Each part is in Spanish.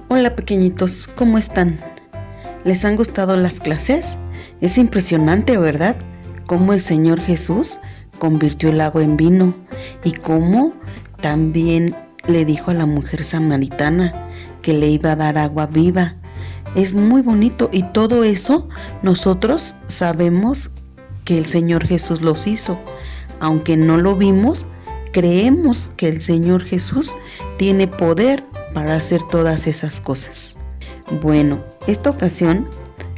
Hola pequeñitos, ¿cómo están? ¿Les han gustado las clases? Es impresionante, ¿verdad? Cómo el Señor Jesús convirtió el agua en vino y cómo también le dijo a la mujer samaritana que le iba a dar agua viva. Es muy bonito y todo eso nosotros sabemos que el Señor Jesús los hizo. Aunque no lo vimos, creemos que el Señor Jesús tiene poder para hacer todas esas cosas. Bueno, esta ocasión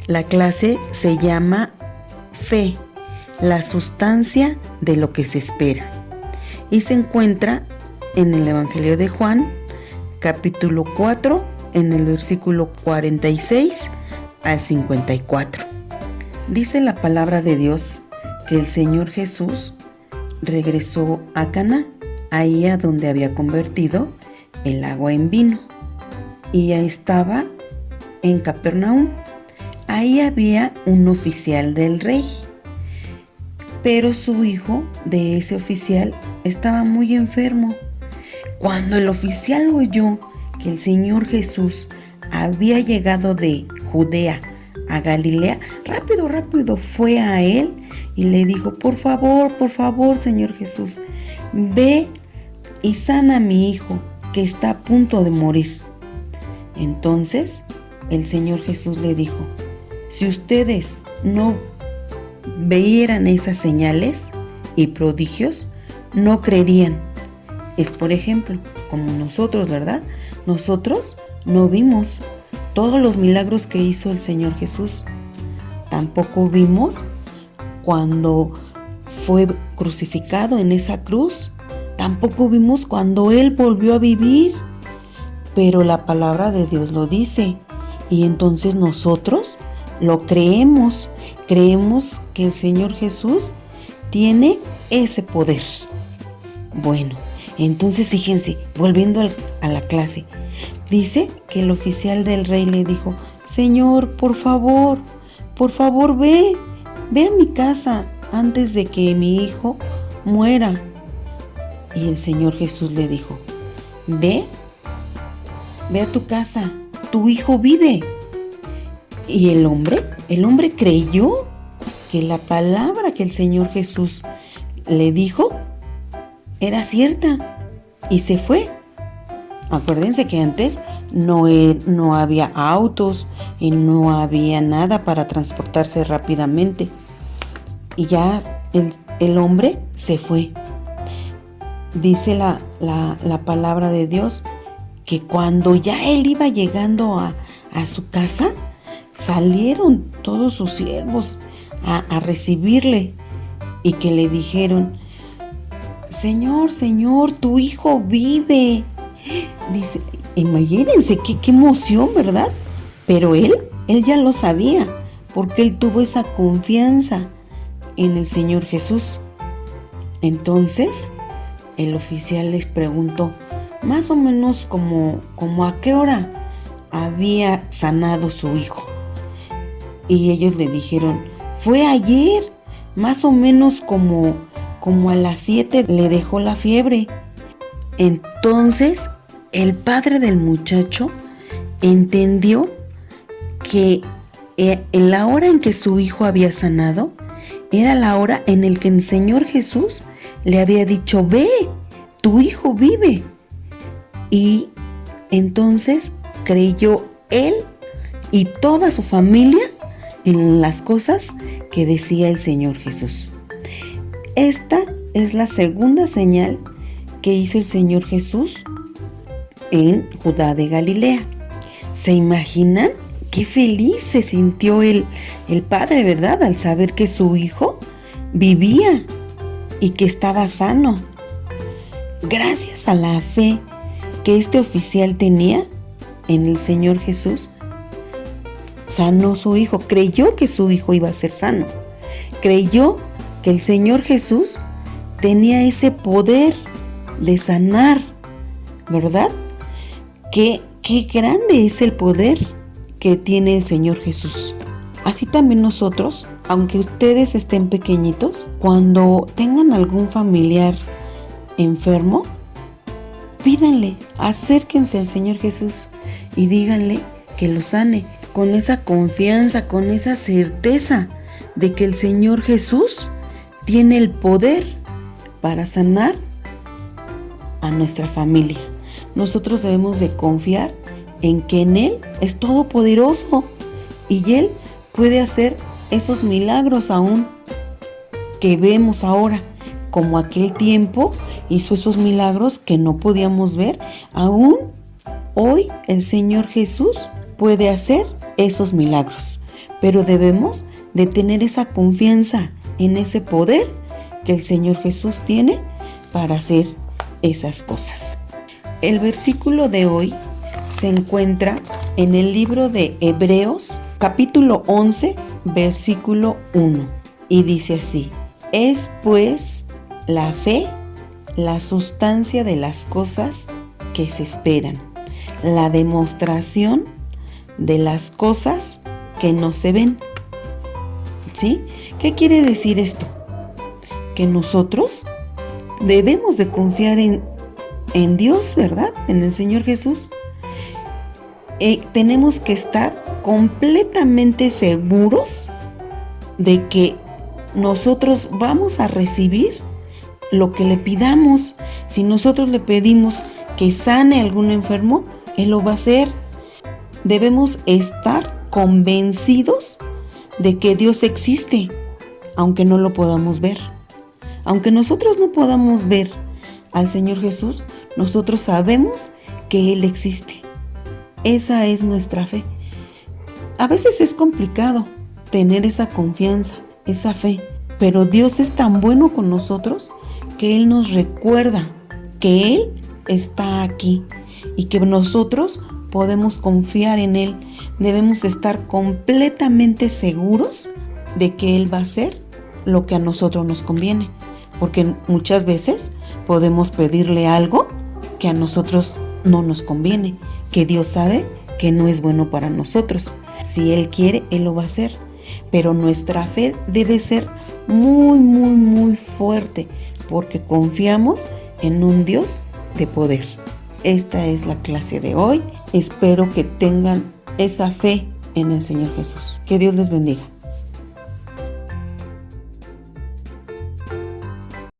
la clase se llama Fe, la sustancia de lo que se espera, y se encuentra en el Evangelio de Juan, capítulo 4, en el versículo 46 al 54. Dice la palabra de Dios que el Señor Jesús regresó a Caná, ahí a donde había convertido el agua en vino, y ya estaba en Capernaum. Ahí había un oficial del rey, pero su hijo de ese oficial estaba muy enfermo. Cuando el oficial oyó que el Señor Jesús había llegado de Judea a Galilea, rápido fue a él y le dijo: por favor, Señor Jesús, ve y sana a mi hijo, que está a punto de morir. Entonces el Señor Jesús le dijo: si ustedes no vieran esas señales y prodigios, no creerían. Es, por ejemplo, como nosotros, ¿verdad? Nosotros no vimos todos los milagros que hizo el Señor Jesús. Tampoco vimos cuando fue crucificado en esa cruz. Tampoco vimos cuando Él volvió a vivir. Pero la palabra de Dios lo dice. Y entonces nosotros lo creemos. Creemos que el Señor Jesús tiene ese poder. Bueno, entonces fíjense, volviendo a la clase. Dice que el oficial del rey le dijo: Señor, por favor, ve a mi casa antes de que mi hijo muera. Y el Señor Jesús le dijo: ve a tu casa, tu hijo vive. Y el hombre creyó que la palabra que el Señor Jesús le dijo era cierta y se fue. Acuérdense que antes no había autos y no había nada para transportarse rápidamente. Y ya el hombre se fue. Dice la palabra de Dios que cuando ya él iba llegando a su casa, salieron todos sus siervos a recibirle y que le dijeron: Señor, tu hijo vive. Dice, imagínense qué emoción, ¿verdad? Pero él ya lo sabía, porque él tuvo esa confianza en el Señor Jesús. Entonces el oficial les preguntó más o menos como a qué hora había sanado su hijo. Y ellos le dijeron: fue ayer, más o menos como a las 7 le dejó la fiebre. Entonces el padre del muchacho entendió que la hora en que su hijo había sanado era la hora en la que el Señor Jesús le había dicho: ve, tu hijo vive. Y entonces creyó él y toda su familia en las cosas que decía el Señor Jesús. Esta es la segunda señal que hizo el Señor Jesús en Judá de Galilea. ¿Se imaginan qué feliz se sintió el padre, verdad? Al saber que su hijo vivía y que estaba sano. Gracias a la fe que este oficial tenía en el Señor Jesús, sanó su hijo. Creyó que su hijo iba a ser sano. Creyó que el Señor Jesús tenía ese poder de sanar, ¿verdad? Qué grande es el poder que tiene el Señor Jesús. Así también nosotros, aunque ustedes estén pequeñitos, cuando tengan algún familiar enfermo, pídanle, acérquense al Señor Jesús y díganle que los sane, con esa confianza, con esa certeza de que el Señor Jesús tiene el poder para sanar a nuestra familia. Nosotros debemos de confiar en que en Él es todopoderoso y Él puede hacer esos milagros aún que vemos ahora, como aquel tiempo hizo esos milagros que no podíamos ver. Aún hoy el Señor Jesús puede hacer esos milagros, pero debemos de tener esa confianza en ese poder que el Señor Jesús tiene para hacer esas cosas. El versículo de hoy se encuentra en el libro de Hebreos, capítulo 11, versículo 1, y dice así: es pues la fe la sustancia de las cosas que se esperan, la demostración de las cosas que no se ven. ¿Sí? ¿Qué quiere decir esto? Que nosotros debemos de confiar en Dios, ¿verdad? En el Señor Jesús. Tenemos que estar completamente seguros de que nosotros vamos a recibir lo que le pidamos. Si nosotros le pedimos que sane a algún enfermo, Él lo va a hacer. Debemos estar convencidos de que Dios existe, aunque no lo podamos ver. Aunque nosotros no podamos ver al Señor Jesús, nosotros sabemos que Él existe. Esa es nuestra fe. A veces es complicado tener esa confianza, esa fe, pero Dios es tan bueno con nosotros que Él nos recuerda que Él está aquí y que nosotros podemos confiar en Él. Debemos estar completamente seguros de que Él va a hacer lo que a nosotros nos conviene, porque muchas veces podemos pedirle algo que a nosotros no nos conviene, que Dios sabe que no es bueno para nosotros. Si Él quiere, Él lo va a hacer, pero nuestra fe debe ser muy, muy, muy fuerte, porque confiamos en un Dios de poder. Esta es la clase de hoy. Espero que tengan esa fe en el Señor Jesús. Que Dios les bendiga.